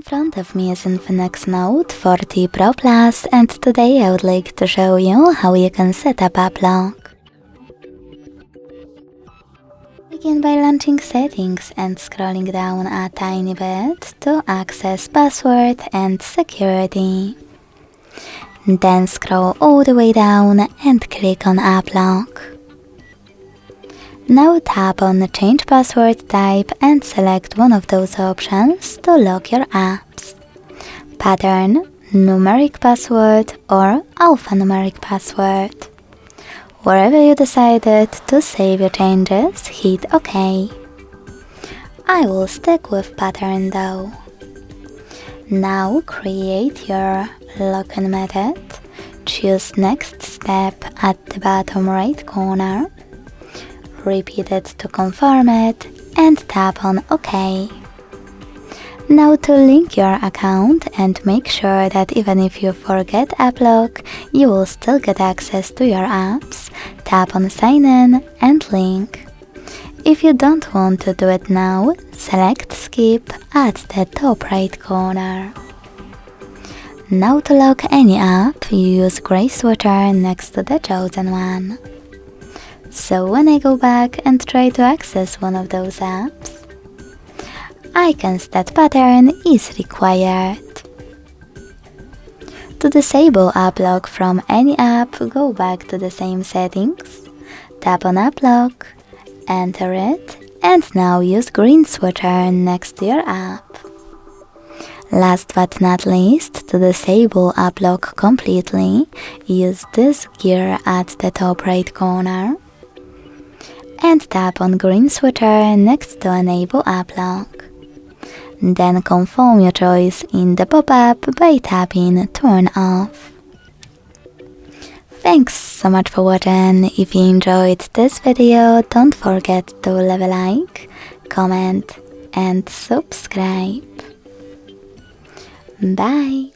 In front of me is Infinix Note 40 Pro Plus, and today I would like to show you how you can set up app lock. Begin by launching settings and scrolling down a tiny bit to access password and security. Then scroll all the way down and click on app lock. Now tap on change password type and select one of those options to lock your apps. Pattern, numeric password or alphanumeric password. Wherever you decided to save your changes, hit OK. I will stick with pattern though. Now create your login method. Choose next step at the bottom right corner. Repeat it to confirm it and tap on OK. Now to link your account and make sure that even if you forget app lock, you will still get access to your apps, tap on sign in and link. If you don't want to do it now, select skip at the top right corner. Now to lock any app, you use gray switcher next to the chosen one. So when I go back and try to access one of those apps, icons that pattern is required. To disable app lock from any app, go back to the same settings, tap on app lock, enter it, and now use green switcher next to your app. Last but not least, to disable app lock completely, use this gear at the top right corner and tap on green switcher next to enable app lock. Then confirm your choice in the pop-up by tapping turn off. Thanks so much for watching. If you enjoyed this video, don't forget to leave a like, comment and subscribe. Bye!